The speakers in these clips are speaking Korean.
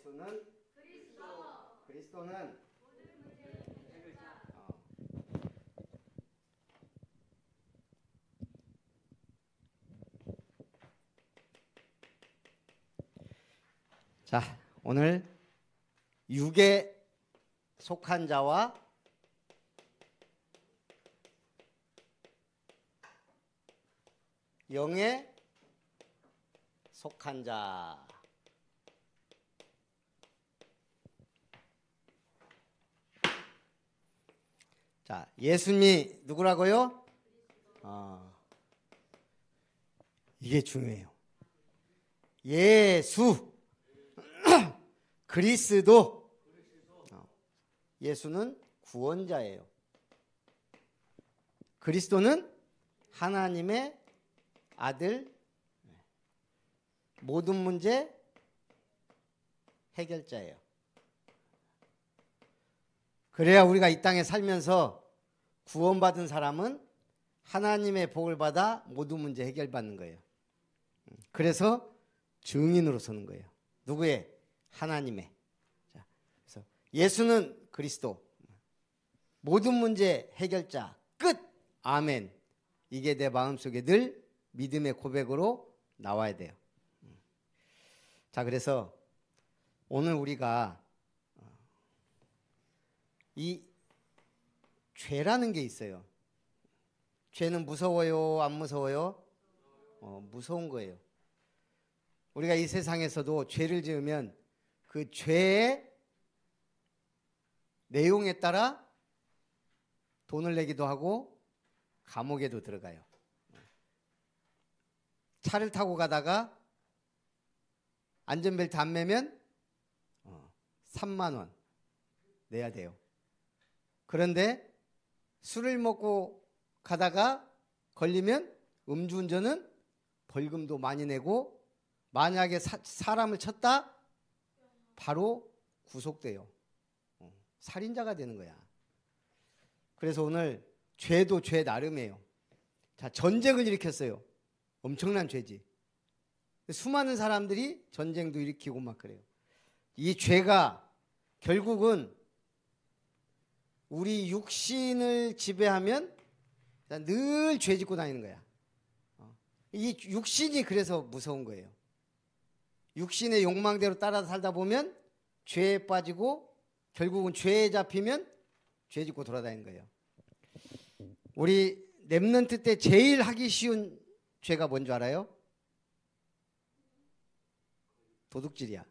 예수는 그리스도는 자, 오늘 육에 속한 자와 영에 속한 자. 자, 예수님이 누구라고요? 이게 중요해요. 예수 그리스도. 예수는 구원자예요. 그리스도는 하나님의 아들, 모든 문제 해결자예요. 그래야 우리가 이 땅에 살면서 구원받은 사람은 하나님의 복을 받아 모든 문제 해결받는 거예요. 그래서 증인으로 서는 거예요. 누구의? 하나님의. 자, 그래서 예수는 그리스도, 모든 문제 해결자, 끝. 아멘. 이게 내 마음속에 늘 믿음의 고백으로 나와야 돼요. 자, 그래서 오늘 우리가 이 죄라는 게 있어요. 죄는 무서워요? 안 무서워요? 무서운 거예요. 우리가 이 세상에서도 죄를 지으면 그 죄의 내용에 따라 돈을 내기도 하고 감옥에도 들어가요. 차를 타고 가다가 안전벨트 안 매면 3만 원 내야 돼요. 그런데 술을 먹고 가다가 걸리면 음주운전은 벌금도 많이 내고, 만약에 사람을 쳤다 바로 구속돼요. 살인자가 되는 거야. 그래서 오늘 죄도 죄 나름이에요. 자, 전쟁을 일으켰어요. 엄청난 죄지. 수많은 사람들이 전쟁도 일으키고 막 그래요. 이 죄가 결국은 우리 육신을 지배하면 늘 죄 짓고 다니는 거야. 이 육신이 그래서 무서운 거예요. 육신의 욕망대로 따라 살다 보면 죄에 빠지고 결국은 죄에 잡히면 죄 짓고 돌아다니는 거예요. 우리 랩런트 때 제일 하기 쉬운 죄가 뭔 줄 알아요? 도둑질이야.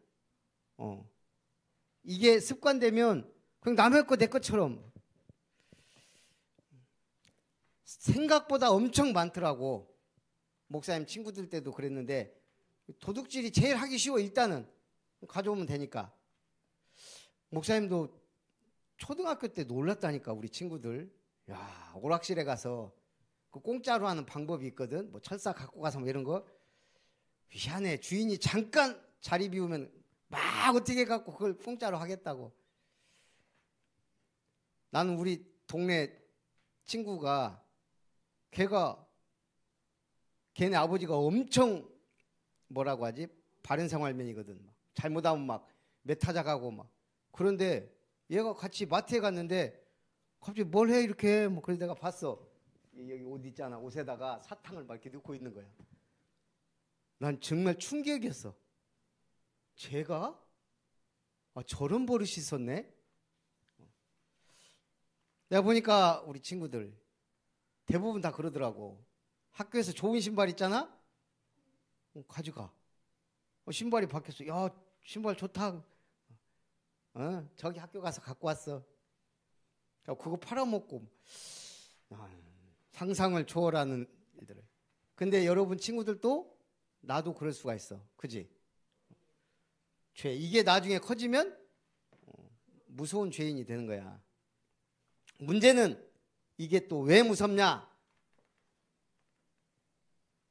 이게 습관되면 그냥 남의 거 내 것처럼. 생각보다 엄청 많더라고. 목사님 친구들 때도 그랬는데 도둑질이 제일 하기 쉬워. 일단은 가져오면 되니까. 목사님도 초등학교 때 놀랐다니까. 우리 친구들, 야, 오락실에 가서 그 공짜로 하는 방법이 있거든. 뭐 철사 갖고 가서 뭐 이런 거. 미안해, 주인이 잠깐 자리 비우면 막 어떻게 갖고 그걸 공짜로 하겠다고. 나는 우리 동네 친구가 걔네 아버지가 엄청 뭐라고 하지? 바른생활맨이거든. 잘못하면 막 메타자 가고 막. 그런데 얘가 같이 마트에 갔는데 갑자기 뭘 해 이렇게. 뭐 그래서 내가 봤어. 여기 옷 있잖아. 옷에다가 사탕을 막 이렇게 넣고 있는 거야. 난 정말 충격이었어. 제가 저런 버릇이 있었네. 내가 보니까 우리 친구들 대부분 다 그러더라고. 학교에서 좋은 신발 있잖아? 가져가. 신발이 바뀌었어. 야, 신발 좋다. 저기 학교 가서 갖고 왔어. 그거 팔아먹고. 상상을 초월하는 일들을. 근데 여러분 친구들도 나도 그럴 수가 있어. 그지? 죄. 이게 나중에 커지면 무서운 죄인이 되는 거야. 문제는 이게 또 왜 무섭냐?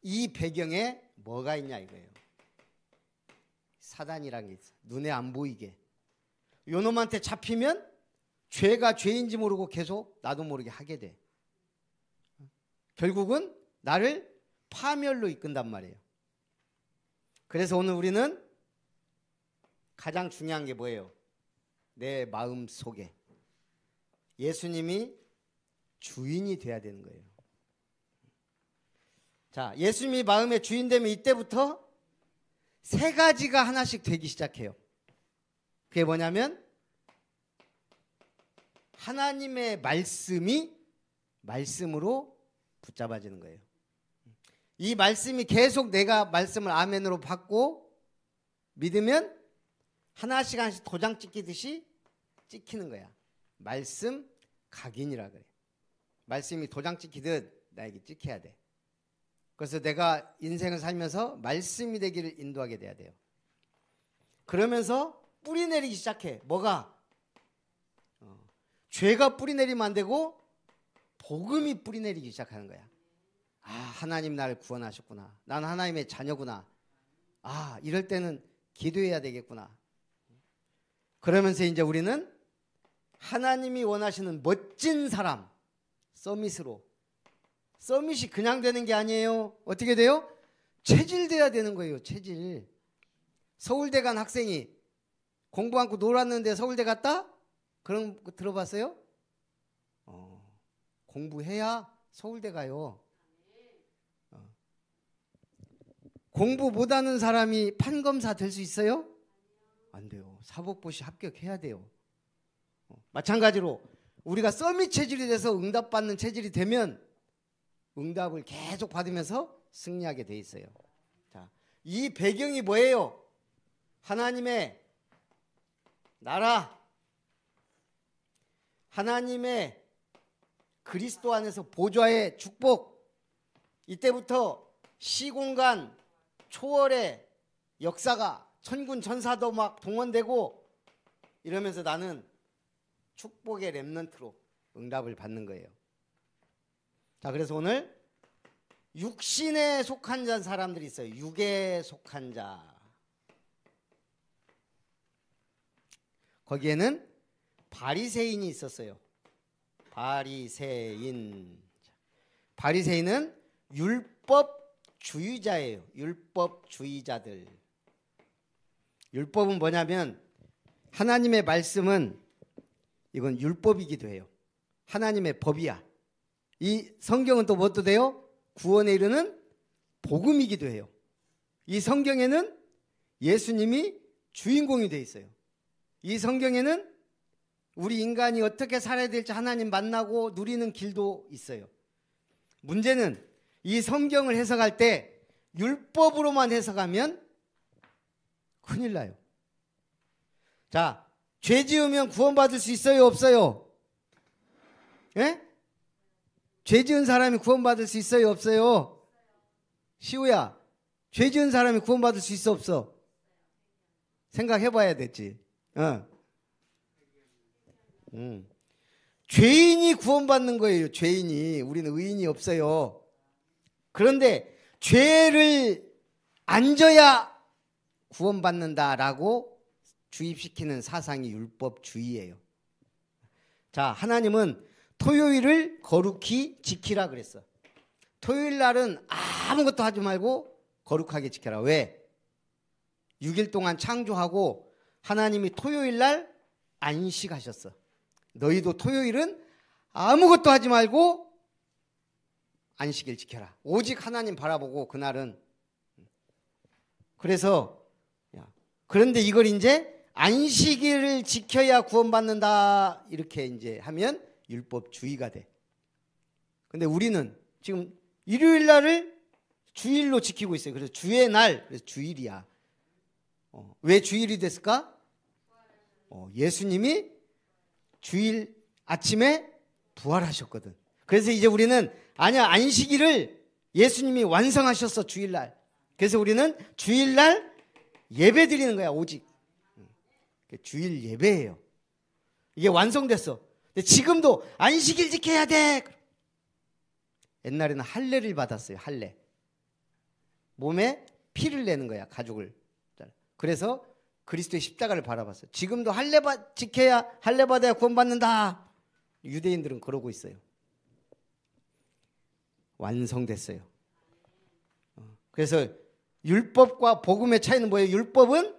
이 배경에 뭐가 있냐 이거예요. 사단이란 게 있어. 눈에 안 보이게. 요놈한테 잡히면 죄가 죄인지 모르고 계속 나도 모르게 하게 돼. 결국은 나를 파멸로 이끈단 말이에요. 그래서 오늘 우리는 가장 중요한 게 뭐예요? 내 마음 속에 예수님이 주인이 돼야 되는 거예요. 자, 예수님이 마음의 주인 되면 이때부터 세 가지가 하나씩 되기 시작해요. 그게 뭐냐면 하나님의 말씀으로 붙잡아지는 거예요. 이 말씀이 계속 내가 말씀을 아멘으로 받고 믿으면 하나씩 하나씩 도장 찍히듯이 찍히는 거야. 말씀 각인이라 그래. 말씀이 도장 찍히듯 나에게 찍혀야 돼. 그래서 내가 인생을 살면서 말씀이 되기를 인도하게 돼야 돼요. 그러면서 뿌리 내리기 시작해. 뭐가? 죄가 뿌리 내리면 안 되고 복음이 뿌리 내리기 시작하는 거야. 아, 하나님 나를 구원하셨구나. 난 하나님의 자녀구나. 아, 이럴 때는 기도해야 되겠구나. 그러면서 이제 우리는 하나님이 원하시는 멋진 사람, 서밋이 그냥 되는 게 아니에요. 어떻게 돼요? 체질돼야 되는 거예요. 체질. 서울대 간 학생이 공부 않고 놀았는데 서울대 갔다? 그런 거 들어봤어요? 공부해야 서울대 가요. 공부 못하는 사람이 판검사 될 수 있어요? 안 돼요. 사법고시 합격해야 돼요. 마찬가지로 우리가 서밋 체질이 돼서 응답받는 체질이 되면 응답을 계속 받으면서 승리하게 돼 있어요. 자, 이 배경이 뭐예요? 하나님의 나라, 하나님의 그리스도 안에서 보좌의 축복. 이때부터 시공간 초월의 역사가 천군 천사도 막 동원되고 이러면서 나는 축복의 렘넌트로 응답을 받는 거예요. 자, 그래서 오늘 육신에 속한 사람들이 있어요. 육에 속한 자. 거기에는 바리새인이 있었어요. 바리새인은 율법주의자예요. 율법주의자들. 율법은 뭐냐면 하나님의 말씀은 이건 율법이기도 해요. 하나님의 법이야. 이 성경은 또 무엇도 돼요? 구원에 이르는 복음이기도 해요. 이 성경에는 예수님이 주인공이 되어 있어요. 이 성경에는 우리 인간이 어떻게 살아야 될지 하나님 만나고 누리는 길도 있어요. 문제는 이 성경을 해석할 때 율법으로만 해석하면 큰일 나요. 자, 죄 지으면 구원받을 수 있어요, 없어요? 예? 죄 지은 사람이 구원받을 수 있어요, 없어요? 시우야, 죄 지은 사람이 구원받을 수 있어, 없어? 생각해 봐야 됐지. 죄인이 구원받는 거예요. 죄인이. 우리는 의인이 없어요. 그런데 죄를 안 져야 구원받는다라고 주입시키는 사상이 율법주의예요. 자, 하나님은 토요일을 거룩히 지키라 그랬어. 토요일 날은 아무것도 하지 말고 거룩하게 지켜라. 왜? 6일 동안 창조하고 하나님이 토요일 날 안식하셨어. 너희도 토요일은 아무것도 하지 말고 안식일 지켜라. 오직 하나님 바라보고 그날은. 그런데 이걸 이제 안식일을 지켜야 구원받는다 이렇게 이제 하면 율법주의가 돼. 근데 우리는 지금 일요일 날을 주일로 지키고 있어요. 그래서 주의 날, 그래서 주일이야. 왜 주일이 됐을까? 예수님이 주일 아침에 부활하셨거든. 그래서 이제 우리는 아니야, 안식일을 예수님이 완성하셨어, 주일날. 그래서 우리는 주일날 예배 드리는 거야, 오직. 주일 예배예요. 이게 완성됐어. 근데 지금도 안식일 지켜야 돼. 옛날에는 할례를 받았어요. 할례. 몸에 피를 내는 거야, 가죽을. 그래서 그리스도의 십자가를 바라봤어요. 지금도 할례 지켜야, 할례 받아야 구원받는다. 유대인들은 그러고 있어요. 완성됐어요. 그래서 율법과 복음의 차이는 뭐예요? 율법은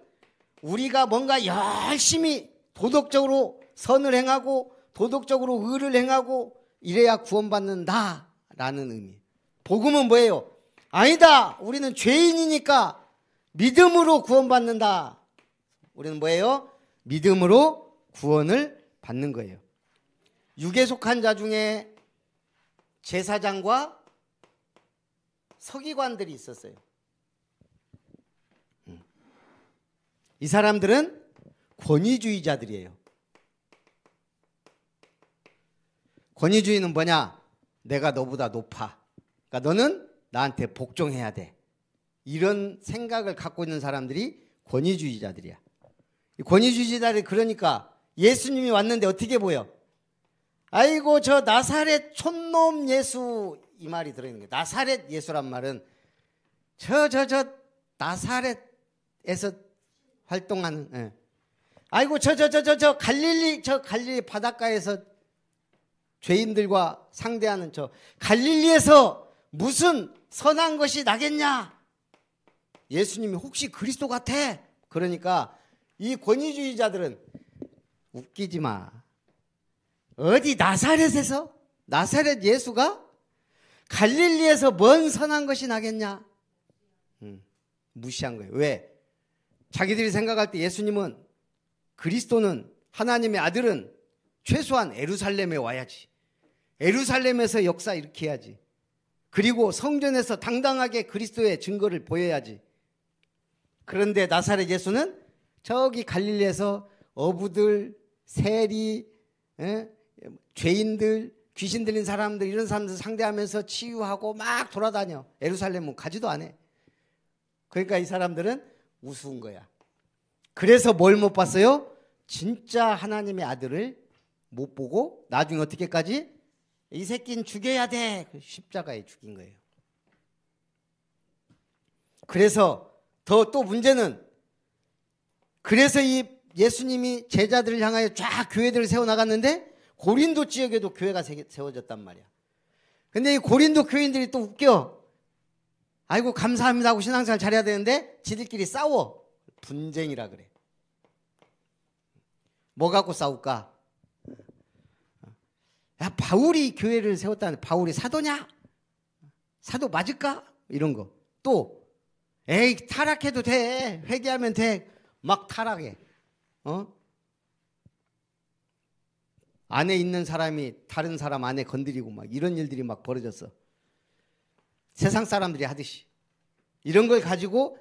우리가 뭔가 열심히 도덕적으로 선을 행하고 도덕적으로 의를 행하고 이래야 구원받는다라는 의미. 복음은 뭐예요? 아니다. 우리는 죄인이니까 믿음으로 구원받는다. 우리는 뭐예요? 믿음으로 구원을 받는 거예요. 육에 속한 자 중에 제사장과 서기관들이 있었어요. 이 사람들은 권위주의자들이에요. 권위주의는 뭐냐? 내가 너보다 높아. 그러니까 너는 나한테 복종해야 돼. 이런 생각을 갖고 있는 사람들이 권위주의자들이야. 권위주의자들이 그러니까 예수님이 왔는데 어떻게 보여? 아이고 저 나사렛 촌놈 예수 이 말이 들어있는 거예요. 나사렛 예수란 말은 저 나사렛에서 활동하는 아이고 저 갈릴리 바닷가에서 죄인들과 상대하는 저 갈릴리에서 무슨 선한 것이 나겠냐? 예수님이 혹시 그리스도 같아? 그러니까 이 권위주의자들은 웃기지 마. 어디 나사렛에서? 나사렛 예수가? 갈릴리에서 뭔 선한 것이 나겠냐? 무시한 거예요. 왜? 자기들이 생각할 때 예수님은 그리스도는 하나님의 아들은 최소한 예루살렘에 와야지. 예루살렘에서 역사 일으켜야지. 그리고 성전에서 당당하게 그리스도의 증거를 보여야지. 그런데 나사렛 예수는 저기 갈릴리에서 어부들, 세리, 죄인들, 귀신 들린 사람들 이런 사람들 상대하면서 치유하고 막 돌아다녀. 예루살렘은 가지도 않아. 그러니까 이 사람들은 우스운 거야. 그래서 뭘 못 봤어요? 진짜 하나님의 아들을 못 보고 나중에 어떻게까지? 이 새끼는 죽여야 돼. 십자가에 죽인 거예요. 그래서 또 문제는 그래서 이 예수님이 제자들을 향하여 쫙 교회들을 세워나갔는데 고린도 지역에도 교회가 세워졌단 말이야. 근데 이 고린도 교인들이 또 웃겨. 아이고 감사합니다 하고 신앙생활 잘해야 되는데 지들끼리 싸워. 분쟁이라 그래. 뭐 갖고 싸울까? 야 바울이 교회를 세웠다는데 바울이 사도냐? 사도 맞을까? 이런 거. 또 에이 타락해도 돼. 회개하면 돼. 막 타락해. 안에 있는 사람이 다른 사람 안에 건드리고 막 이런 일들이 막 벌어졌어. 세상 사람들이 하듯이. 이런 걸 가지고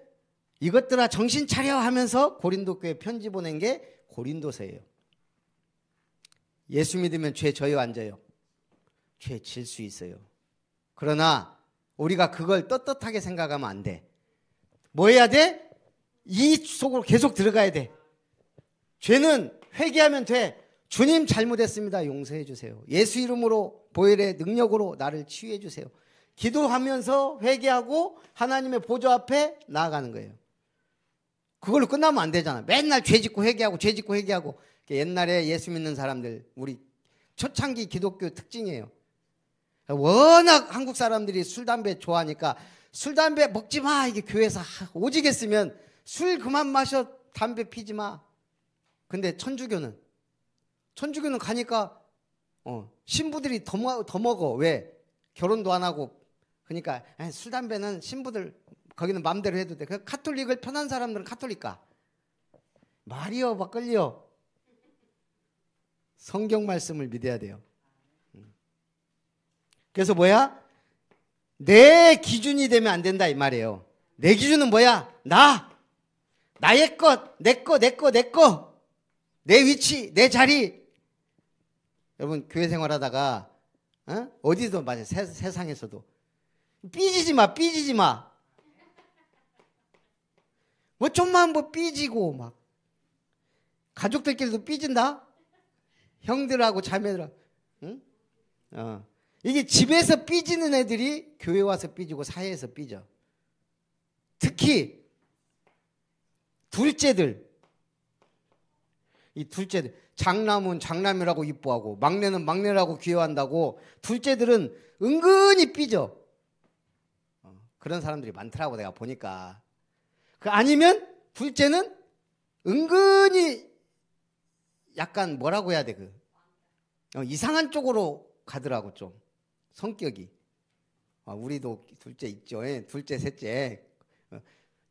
이것들아 정신 차려 하면서 고린도 교회 편지 보낸 게 고린도서예요. 예수 믿으면 죄 져요 안 져요? 죄 질 수 있어요. 그러나 우리가 그걸 떳떳하게 생각하면 안 돼. 뭐 해야 돼? 이 속으로 계속 들어가야 돼. 죄는 회개하면 돼. 주님 잘못했습니다. 용서해 주세요. 예수 이름으로 보혈의 능력으로 나를 치유해 주세요. 기도하면서 회개하고 하나님의 보좌 앞에 나아가는 거예요. 그걸로 끝나면 안 되잖아. 맨날 죄 짓고 회개하고 죄 짓고 회개하고. 옛날에 예수 믿는 사람들 우리 초창기 기독교 특징이에요. 워낙 한국 사람들이 술 담배 좋아하니까 술 담배 먹지 마. 이게 교회에서 오직 했으면 술 그만 마셔. 담배 피지 마. 근데 천주교는 가니까 신부들이 더 먹어. 왜? 결혼도 안 하고. 그러니까 술 담배는 신부들 거기는 마음대로 해도 돼. 그 카톨릭을 편한 사람들은 카톨릭 가. 말이여 막걸리여. 성경 말씀을 믿어야 돼요. 그래서 뭐야? 내 기준이 되면 안 된다 이 말이에요. 내 기준은 뭐야? 나의 것, 내 거, 내 위치, 내 자리. 여러분 교회 생활하다가 어디서 맞아요. 세상에서도 삐지지 마. 뭐 좀만 뭐 삐지고 막 가족들끼리도 삐진다. 형들하고 자매들하고. 응? 이게 집에서 삐지는 애들이 교회 와서 삐지고 사회에서 삐져. 특히 둘째들. 이 둘째들. 장남은 장남이라고 이뻐하고 막내는 막내라고 귀여워한다고 둘째들은 은근히 삐져. 그런 사람들이 많더라고 내가 보니까. 아니면 둘째는 은근히 약간 뭐라고 해야 돼, 이상한 쪽으로 가더라고, 좀. 성격이. 우리도 둘째 있죠. 둘째, 셋째.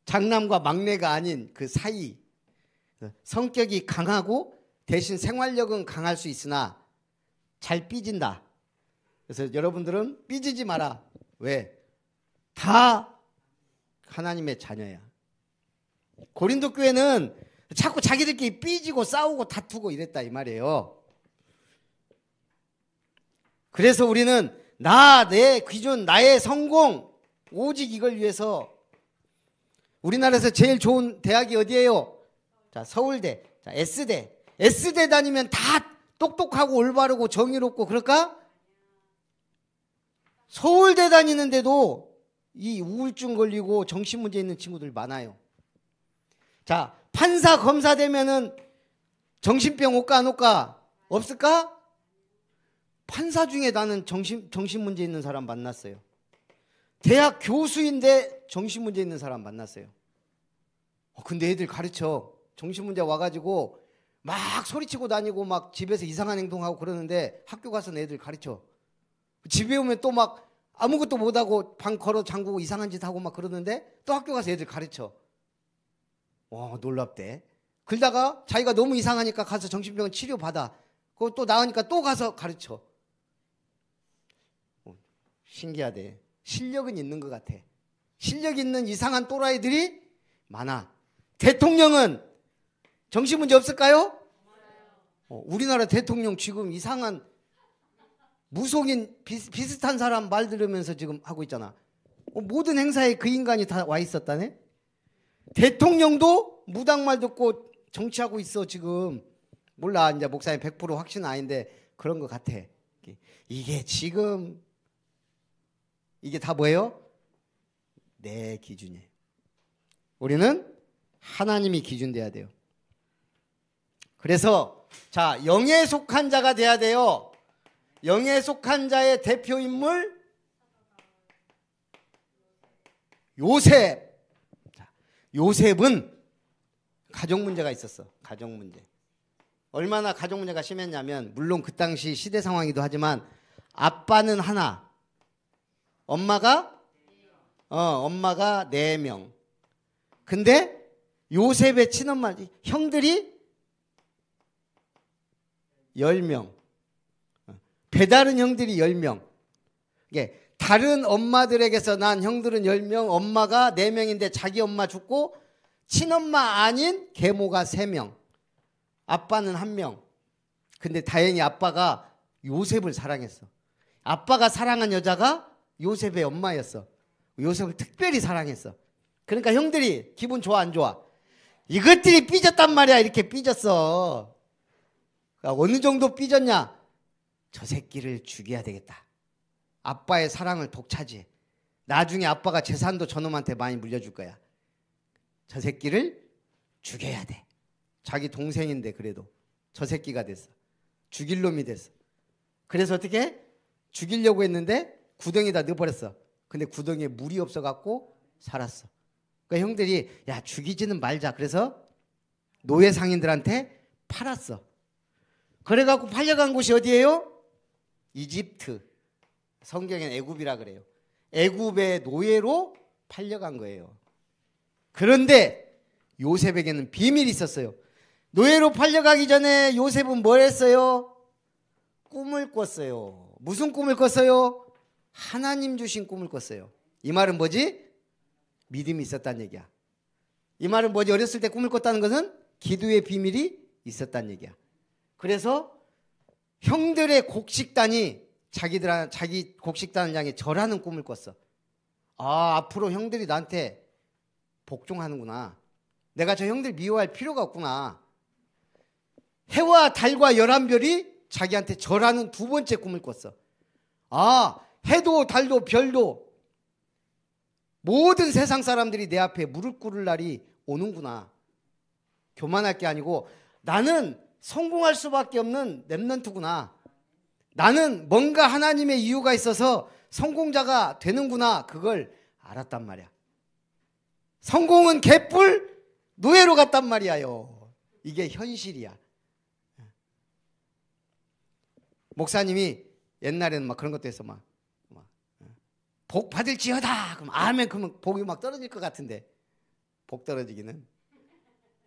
장남과 막내가 아닌 그 사이. 성격이 강하고 대신 생활력은 강할 수 있으나 잘 삐진다. 그래서 여러분들은 삐지지 마라. 왜? 다 하나님의 자녀야. 고린도 교회는 자꾸 자기들끼리 삐지고 싸우고 다투고 이랬다 이 말이에요. 그래서 우리는 내 기준, 나의 성공, 오직 이걸 위해서 우리나라에서 제일 좋은 대학이 어디예요? 자, 서울대, 자, S대. S대 다니면 다 똑똑하고 올바르고 정의롭고 그럴까? 서울대 다니는데도 이 우울증 걸리고 정신문제 있는 친구들 많아요. 자, 판사, 검사 되면은 정신병 올까 안 올까? 없을까? 판사 중에 나는 정신문제 있는 사람 만났어요. 대학 교수인데 정신문제 있는 사람 만났어요. 근데 애들 가르쳐. 정신문제 와가지고 막 소리치고 다니고 막 집에서 이상한 행동하고 그러는데 학교 가서는 애들 가르쳐. 집에 오면 또 막 아무것도 못하고 방 걸어 잠그고 이상한 짓 하고 막 그러는데 또 학교 가서 애들 가르쳐. 와, 놀랍대. 그러다가 자기가 너무 이상하니까 가서 정신병원 치료받아. 그거 또 나으니까 또 가서 가르쳐. 신기하대. 실력은 있는 것 같아. 실력 있는 이상한 또라이들이 많아. 대통령은 정신문제 없을까요? 우리나라 대통령 지금 이상한 무속인 비슷한 사람 말 들으면서 지금 하고 있잖아. 모든 행사에 그 인간이 다 와 있었다네. 대통령도 무당말 듣고 정치하고 있어 지금. 몰라, 이제 목사님 100% 확신은 아닌데 그런 것 같아. 이게 지금 이게 다 뭐예요? 내 기준이에요. 우리는 하나님이 기준 돼야 돼요. 그래서 자, 영에 속한 자가 돼야 돼요. 영에 속한 자의 대표 인물 요셉. 요셉은 가족 문제가 있었어. 가족 문제. 얼마나 가족 문제가 심했냐면, 물론 그 당시 시대 상황이기도 하지만 아빠는 하나, 엄마가 4명. 근데 요셉의 친엄마, 형들이 10명. 배다른 형들이 10명. 이게 다른 엄마들에게서 난 형들은 10명, 엄마가 4명인데 자기 엄마 죽고 친엄마 아닌 계모가 3명. 아빠는 1명. 근데 다행히 아빠가 요셉을 사랑했어. 아빠가 사랑한 여자가 요셉의 엄마였어. 요셉을 특별히 사랑했어. 그러니까 형들이 기분 좋아 안 좋아? 이것들이 삐졌단 말이야. 이렇게 삐졌어. 그러니까 어느 정도 삐졌냐? 저 새끼를 죽여야 되겠다. 아빠의 사랑을 독차지해. 나중에 아빠가 재산도 저놈한테 많이 물려줄 거야. 저 새끼를 죽여야 돼. 자기 동생인데 그래도 저 새끼가 됐어. 죽일 놈이 됐어. 그래서 어떻게 해? 죽이려고 했는데 구덩이에다 넣어버렸어. 근데 구덩이에 물이 없어갖고 살았어. 그러니까 형들이 야, 죽이지는 말자. 그래서 노예 상인들한테 팔았어. 그래갖고 팔려간 곳이 어디예요? 이집트. 성경엔 애굽이라 그래요. 애굽의 노예로 팔려간 거예요. 그런데 요셉에게는 비밀이 있었어요. 노예로 팔려가기 전에 요셉은 뭘 했어요? 꿈을 꿨어요. 무슨 꿈을 꿨어요? 하나님 주신 꿈을 꿨어요. 이 말은 뭐지? 믿음이 있었다는 얘기야. 이 말은 뭐지? 어렸을 때 꿈을 꿨다는 것은 기도의 비밀이 있었다는 얘기야. 그래서 형들의 곡식단이 자기 곡식단을 향해 절하는 꿈을 꿨어. 아, 앞으로 형들이 나한테 복종하는구나. 내가 저 형들 미워할 필요가 없구나. 해와 달과 11별이 자기한테 절하는 두 번째 꿈을 꿨어. 아, 해도 달도 별도 모든 세상 사람들이 내 앞에 무릎 꿇을 날이 오는구나. 교만할 게 아니고 나는 성공할 수밖에 없는 렘넌트구나. 나는 뭔가 하나님의 이유가 있어서 성공자가 되는구나. 그걸 알았단 말이야. 성공은 개뿔 노예로 갔단 말이야요. 이게 현실이야. 목사님이 옛날에는 막 그런 것도 해서 막 복 받을지어다. 그럼 아멘. 그러면 복이 막 떨어질 것 같은데 복 떨어지기는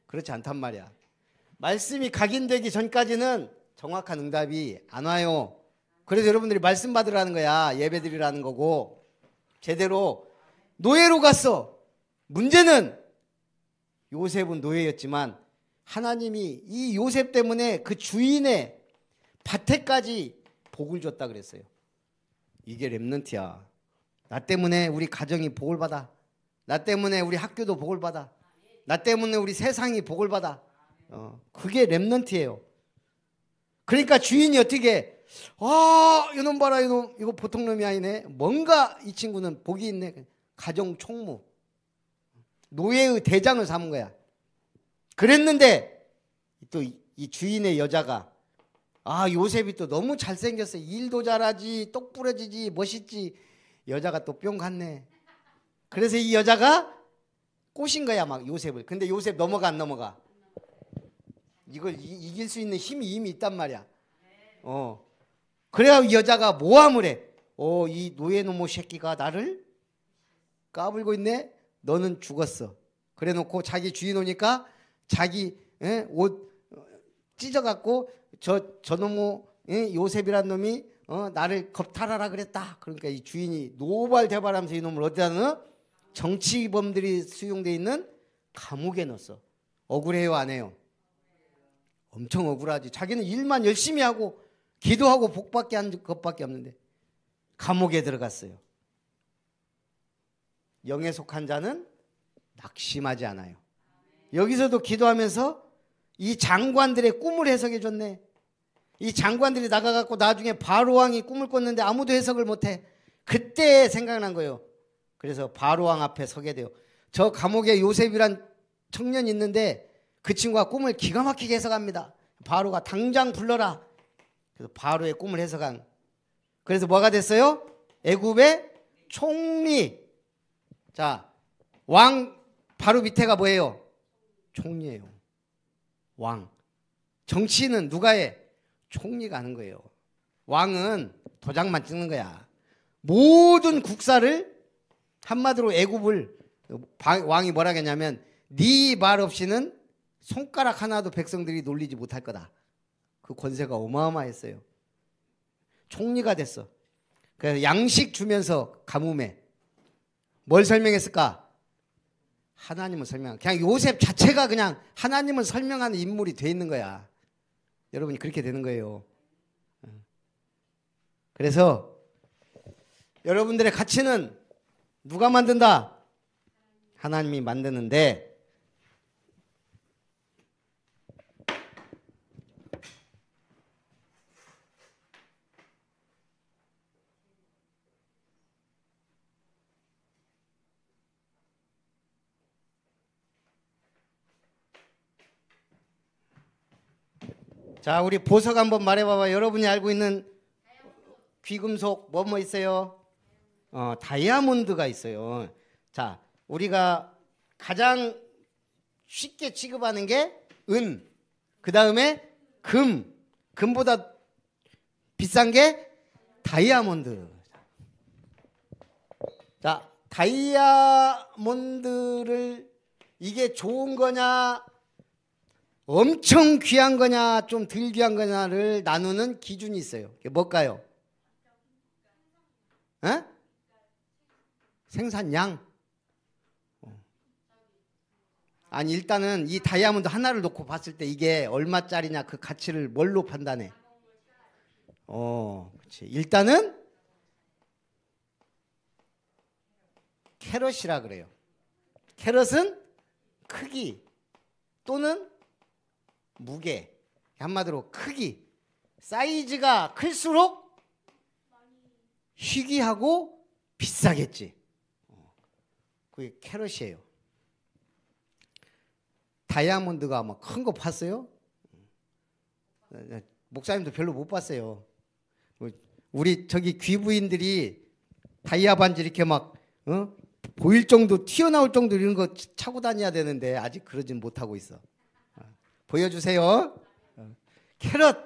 그렇지 않단 말이야. 말씀이 각인되기 전까지는 정확한 응답이 안 와요. 그래서 여러분들이 말씀 받으라는 거야. 예배 드리라는 거고. 제대로 노예로 갔어. 문제는 요셉은 노예였지만 하나님이 이 요셉 때문에 그 주인의 밭에까지 복을 줬다 그랬어요. 이게 렘넌트야. 나 때문에 우리 가정이 복을 받아. 나 때문에 우리 학교도 복을 받아. 나 때문에 우리 세상이 복을 받아. 그게 렘넌트예요. 그러니까 주인이 어떻게 이놈 봐라 이놈 이거 보통 놈이 아니네. 뭔가 이 친구는 복이 있네. 가정 총무 노예의 대장을 삼은 거야. 그랬는데 또 이 주인의 여자가 요셉이 또 너무 잘생겼어. 일도 잘하지 똑부러지지 멋있지. 여자가 또 뿅 갔네. 그래서 이 여자가 꼬신 거야 막 요셉을. 근데 요셉 넘어가 안 넘어가? 이걸 이길 수 있는 힘이 이미 있단 말이야. 그래야 이 여자가 모함을 해. 이 노예노모 새끼가 나를 까불고 있네. 너는 죽었어. 그래 놓고 자기 주인 오니까 자기 옷 찢어갖고 저놈의 요셉이란 놈이 나를 겁탈하라 그랬다. 그러니까 이 주인이 노발대발하면서 이놈을 어디다 넣어? 정치범들이 수용돼 있는 감옥에 넣었어. 억울해요 안 해요? 엄청 억울하지. 자기는 일만 열심히 하고 기도하고 복받게 한 것밖에 없는데 감옥에 들어갔어요. 영에 속한 자는 낙심하지 않아요. 여기서도 기도하면서 이 장관들의 꿈을 해석해 줬네. 이 장관들이 나가갖고 나중에 바로왕이 꿈을 꿨는데 아무도 해석을 못해. 그때 생각난 거예요. 그래서 바로왕 앞에 서게 돼요. 저 감옥에 요셉이란 청년이 있는데 그 친구가 꿈을 기가 막히게 해석합니다. 바로가 당장 불러라. 그래서 바로의 꿈을 해석한. 그래서 뭐가 됐어요? 애굽의 총리. 자, 왕 바로 밑에가 뭐예요? 총리예요. 왕. 정치는 누가 해? 총리가 하는 거예요. 왕은 도장만 찍는 거야. 모든 국사를 한마디로 애굽을 왕이 뭐라 했냐면 네 말 없이는 손가락 하나도 백성들이 놀리지 못할 거다. 그 권세가 어마어마했어요. 총리가 됐어. 그래서 양식 주면서 가뭄에 뭘 설명했을까? 하나님을 설명. 그냥 요셉 자체가 그냥 하나님을 설명하는 인물이 돼 있는 거야. 여러분이 그렇게 되는 거예요. 그래서 여러분들의 가치는 누가 만든다? 하나님이 만드는데 자, 우리 보석 한번 말해봐봐. 여러분이 알고 있는 귀금속 뭐 있어요? 다이아몬드가 있어요. 자, 우리가 가장 쉽게 취급하는 게 은, 그 다음에 금, 금보다 비싼 게 다이아몬드. 자, 다이아몬드를 이게 좋은 거냐 엄청 귀한 거냐 좀 덜 귀한 거냐를 나누는 기준이 있어요. 그게 뭘까요? 생산량? 아니 일단은 이 다이아몬드 하나를 놓고 봤을 때 이게 얼마짜리냐 그 가치를 뭘로 판단해? 그렇지. 일단은 캐럿이라 그래요. 캐럿은 크기 또는 무게, 한마디로 크기, 사이즈가 클수록 희귀하고 비싸겠지. 그게 캐럿이에요. 다이아몬드가 막 큰 거 봤어요? 목사님도 별로 못 봤어요. 우리 저기 귀부인들이 다이아 반지 이렇게 막 보일 정도 튀어나올 정도 이런 거 차고 다녀야 되는데 아직 그러진 못하고 있어. 보여주세요. 캐럿.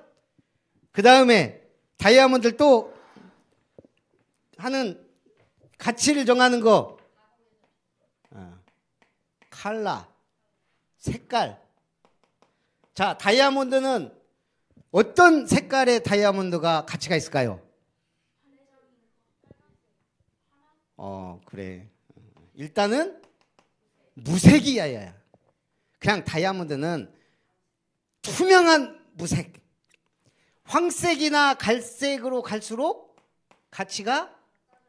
그 다음에 다이아몬드를 또 하는 가치를 정하는 거. 컬러, 색깔. 자, 다이아몬드는 어떤 색깔의 다이아몬드가 가치가 있을까요? 그래. 일단은 무색이야. 그냥 다이아몬드는 투명한 무색. 황색이나 갈색으로 갈수록 가치가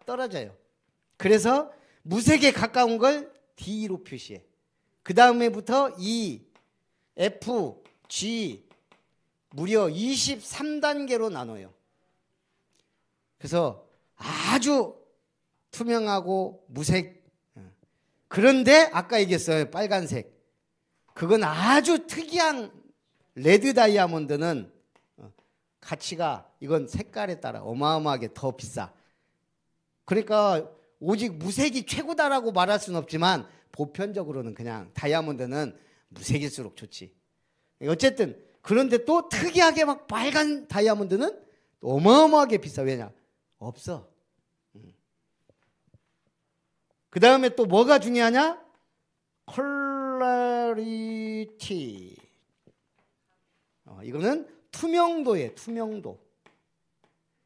떨어져요. 그래서 무색에 가까운 걸 D로 표시해. 그 다음에부터 E, F, G 무려 23단계로 나눠요. 그래서 아주 투명하고 무색. 그런데 아까 얘기했어요. 빨간색. 그건 아주 특이한 레드 다이아몬드는 가치가 이건 색깔에 따라 어마어마하게 더 비싸. 그러니까 오직 무색이 최고다라고 말할 수는 없지만 보편적으로는 그냥 다이아몬드는 무색일수록 좋지. 어쨌든 그런데 또 특이하게 막 빨간 다이아몬드는 어마어마하게 비싸. 왜냐? 없어. 그 다음에 또 뭐가 중요하냐? 컬러리티. 이거는 투명도예요. 투명도.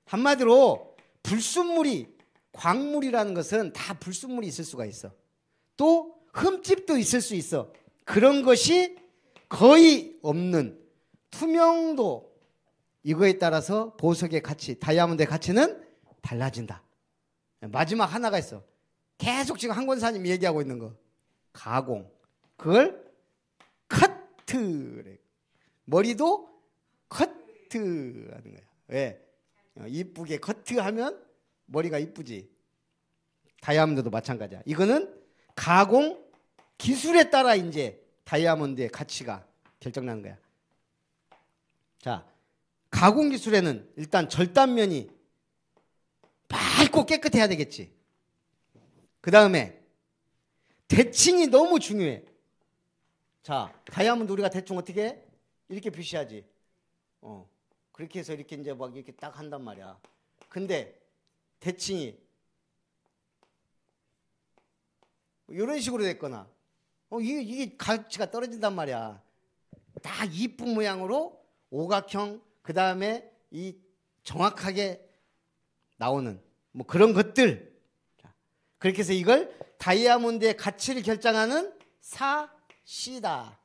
한마디로 불순물이, 광물이라는 것은 다 불순물이 있을 수가 있어. 또 흠집도 있을 수 있어. 그런 것이 거의 없는 투명도. 이거에 따라서 보석의 가치, 다이아몬드의 가치는 달라진다. 마지막 하나가 있어. 계속 지금 한권사님이 얘기하고 있는 거. 가공. 그걸 커트. 머리도 커트 하는 거야. 왜? 이쁘게 커트하면 머리가 이쁘지. 다이아몬드도 마찬가지야. 이거는 가공 기술에 따라 이제 다이아몬드의 가치가 결정나는 거야. 자, 가공 기술에는 일단 절단면이 맑고 깨끗해야 되겠지. 그 다음에 대칭이 너무 중요해. 자, 다이아몬드 우리가 대충 어떻게 해? 이렇게 표시하지. 그렇게 해서 이렇게 이제 막 이렇게 딱 한단 말이야. 근데 대칭이 이런 식으로 됐거나 이게 가치가 떨어진단 말이야. 딱 이쁜 모양으로 오각형, 그 다음에 이 정확하게 나오는 뭐 그런 것들. 그렇게 해서 이걸 다이아몬드의 가치를 결정하는 사시다.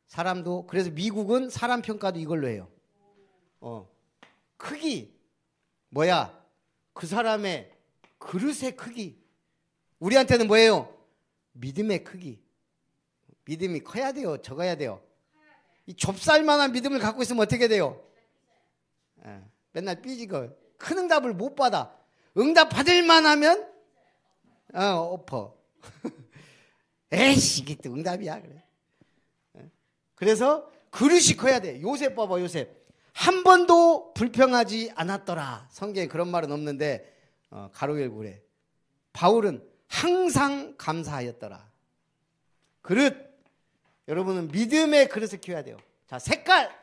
사람도, 그래서 미국은 사람 평가도 이걸로 해요. 크기. 뭐야? 그 사람의 그릇의 크기. 우리한테는 뭐예요? 믿음의 크기. 믿음이 커야 돼요? 적어야 돼요? 이 좁쌀만한 믿음을 갖고 있으면 어떻게 돼요? 맨날 삐지고 큰 응답을 못 받아. 응답 받을만 하면 엎어. 에이씨 이게 또 응답이야. 그래. 그래서 그릇이 커야 돼. 요셉 봐봐. 요셉 한 번도 불평하지 않았더라. 성경에 그런 말은 없는데 가로 열고 그래. 바울은 항상 감사하였더라. 그릇. 여러분은 믿음의 그릇을 키워야 돼요. 자, 색깔.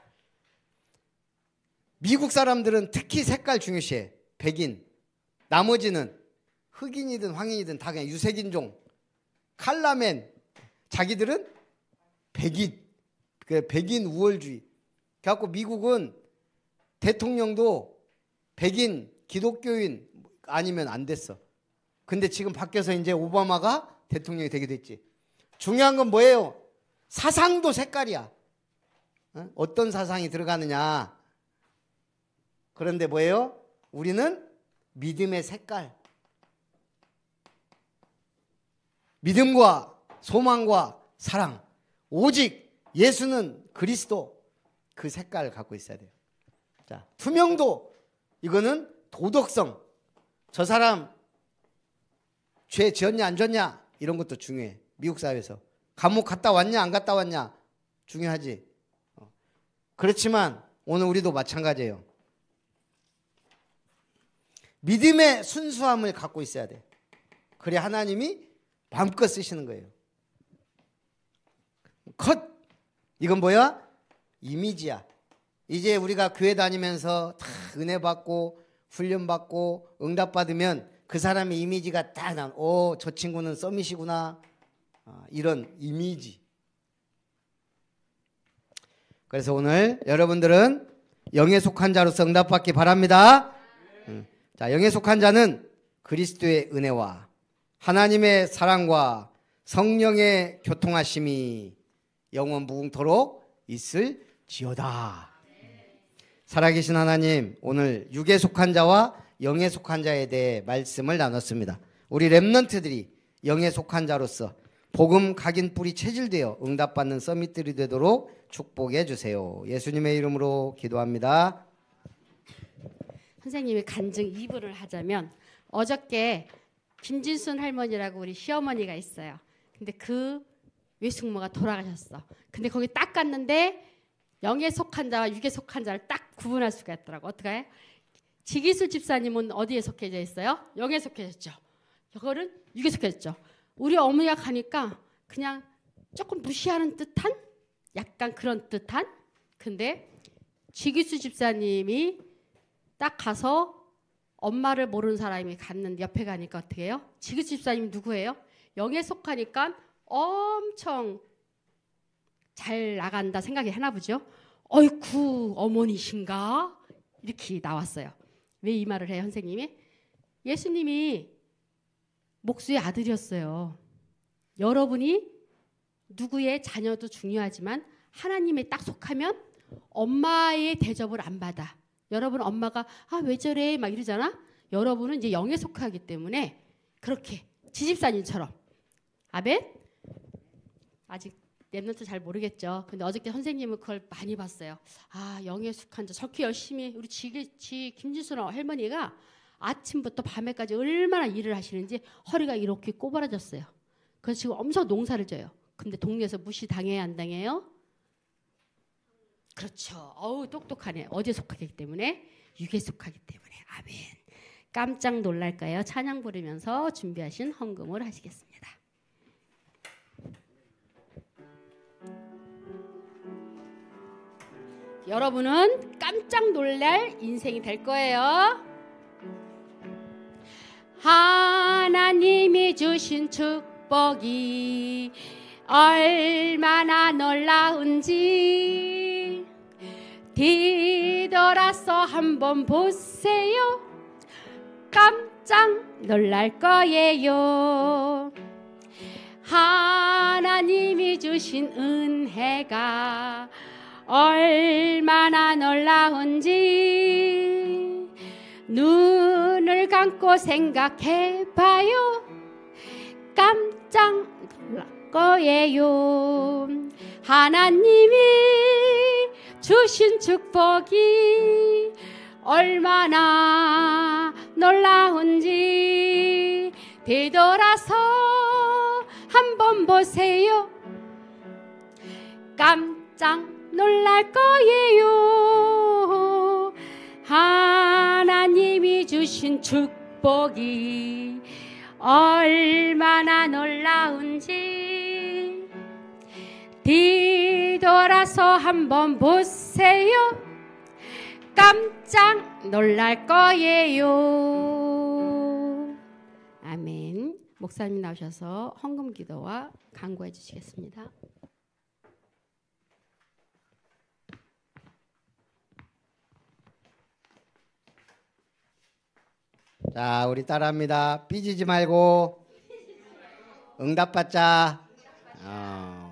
미국 사람들은 특히 색깔 중요시해. 백인. 나머지는 흑인이든 황인이든 다 그냥 유색인종. 칼라맨. 자기들은 백인. 백인 우월주의. 그래갖고 미국은 대통령도 백인 기독교인 아니면 안 됐어. 근데 지금 바뀌어서 이제 오바마가 대통령이 되게 됐지. 중요한 건 뭐예요? 사상도 색깔이야. 어떤 사상이 들어가느냐. 그런데 뭐예요? 우리는 믿음의 색깔. 믿음과 소망과 사랑. 오직 예수는 그리스도. 그 색깔을 갖고 있어야 돼요. 자, 투명도. 이거는 도덕성. 저 사람 죄 지었냐 안 지었냐 이런 것도 중요해. 미국 사회에서. 감옥 갔다 왔냐 안 갔다 왔냐 중요하지. 그렇지만 오늘 우리도 마찬가지예요. 믿음의 순수함을 갖고 있어야 돼. 그래 하나님이 마음껏 쓰시는 거예요. 컷. 이건 뭐야? 이미지야. 이제 우리가 교회 다니면서 다 은혜 받고 훈련 받고 응답 받으면 그 사람의 이미지가 딱 나온. 오, 저 친구는 서밋이구나. 이런 이미지. 그래서 오늘 여러분들은 영에 속한 자로서 응답 받기 바랍니다. 자, 영에 속한 자는 그리스도의 은혜와 하나님의 사랑과 성령의 교통하심이 영원 무궁토록 있을지어다. 살아계신 하나님, 오늘 육에 속한 자와 영에 속한 자에 대해 말씀을 나눴습니다. 우리 렘넌트들이 영에 속한 자로서 복음 각인 뿌리 체질되어 응답받는 서밋들이 되도록 축복해 주세요. 예수님의 이름으로 기도합니다. 선생님이 간증 2부를 하자면, 어저께 김진순 할머니라고 우리 시어머니가 있어요. 근데 그 외숙모가 돌아가셨어. 근데 거기 딱 갔는데 영에 속한 자와 육에 속한 자를 딱 구분할 수가 있더라고. 어떡해? 지기술 집사님은 어디에 속해져 있어요? 영에 속해졌죠. 저거는 육에 속해졌죠. 우리 어머니가 가니까 그냥 조금 무시하는 듯한, 약간 그런 듯한. 근데 지기술 집사님이 딱 가서 엄마를 모르는 사람이 갔는데 옆에 가니까 어떻게 해요? 지기술 집사님 누구예요? 영에 속하니까 엄청 잘 나간다 생각이 하나 보죠. 어이쿠, 어머니신가? 이렇게 나왔어요. 왜 이 말을 해요, 선생님이? 예수님이 목수의 아들이었어요. 여러분이 누구의 자녀도 중요하지만 하나님에 딱 속하면 엄마의 대접을 안 받아. 여러분 엄마가 왜 저래 막 이러잖아. 여러분은 이제 영에 속하기 때문에 그렇게 지집사님처럼. 아멘? 아직 랩런트 잘 모르겠죠. 근데 어저께 선생님은 그걸 많이 봤어요. 영에 속한 자 저렇게 열심히 우리 김진순 할머니가 아침부터 밤에까지 얼마나 일을 하시는지 허리가 이렇게 꼬부라졌어요. 그래서 지금 엄청 농사를 져요. 근데 동네에서 무시당해야 안 당해요? 그렇죠. 똑똑하네. 어디에 속하기 때문에? 육에 속하기 때문에. 아멘. 깜짝 놀랄까요? 찬양 부르면서 준비하신 헌금을 하시겠습니다. 여러분은 깜짝 놀랄 인생이 될 거예요. 하나님이 주신 축복이 얼마나 놀라운지 뒤돌아서 한번 보세요. 깜짝 놀랄 거예요. 하나님이 주신 은혜가 얼마나 놀라운지 눈을 감고 생각해봐요. 깜짝 놀랄 거예요. 하나님이 주신 축복이 얼마나 놀라운지 되돌아서 한번 보세요. 깜짝 놀랄 거예요. 하나님이 주신 축복이 얼마나 놀라운지 뒤돌아서 한번 보세요. 깜짝 놀랄 거예요. 아멘. 목사님 나오셔서 헌금 기도와 간구해 주시겠습니다. 자, 우리 따라합니다. 삐지지 말고 응답받자.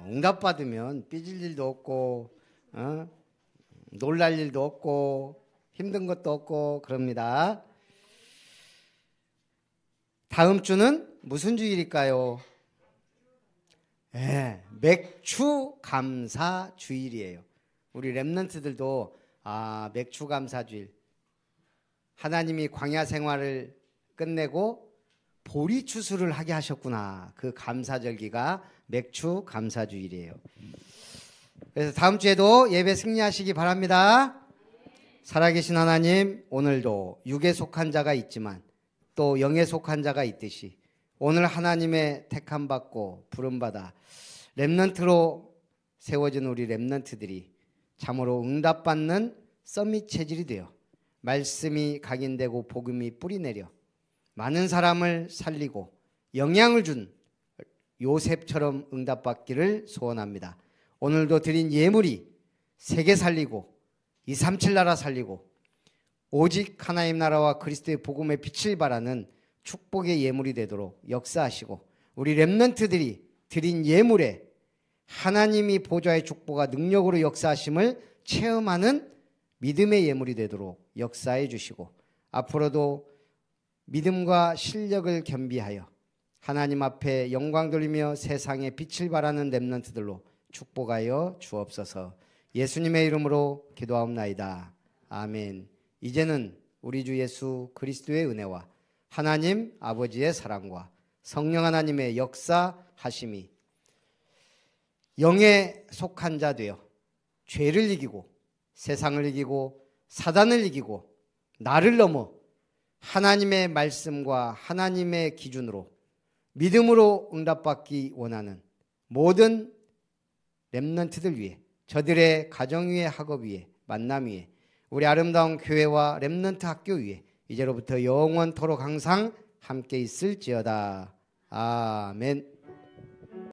응답받으면 삐질 일도 없고 놀랄 일도 없고 힘든 것도 없고 그럽니다. 다음 주는 무슨 주일일까요? 맥주 감사 주일이에요. 우리 렘넌트들도 맥주 감사 주일. 하나님이 광야 생활을 끝내고 보리 추수를 하게 하셨구나. 그 감사절기가 맥주 감사 주일이에요. 그래서 다음 주에도 예배 승리하시기 바랍니다. 살아계신 하나님, 오늘도 육에 속한 자가 있지만 또 영에 속한 자가 있듯이 오늘 하나님의 택함 받고 부름받아 렘넌트로 세워진 우리 렘넌트들이 참으로 응답받는 서밋 체질이 되어 말씀이 각인되고 복음이 뿌리내려 많은 사람을 살리고 영향을 준 요셉처럼 응답받기를 소원합니다. 오늘도 드린 예물이 세계 살리고 237 나라 살리고 오직 하나님 나라와 그리스도의 복음의 빛을 발하는 축복의 예물이 되도록 역사하시고 우리 렘넌트들이 드린 예물에 하나님이 보좌의 축복과 능력으로 역사하심을 체험하는 믿음의 예물이 되도록 역사해 주시고 앞으로도 믿음과 실력을 겸비하여 하나님 앞에 영광 돌리며 세상에 빛을 발하는 렘넌트들로 축복하여 주옵소서. 예수님의 이름으로 기도하옵나이다. 아멘. 이제는 우리 주 예수 그리스도의 은혜와 하나님 아버지의 사랑과 성령 하나님의 역사하심이 영에 속한 자 되어 죄를 이기고 세상을 이기고 사단을 이기고 나를 넘어 하나님의 말씀과 하나님의 기준으로 믿음으로 응답받기 원하는 모든 렘넌트들 위해 저들의 가정 위에 학업 위에 만남 위에 우리 아름다운 교회와 렘넌트 학교 위에 이제로부터 영원토록 항상 함께 있을지어다. 아멘.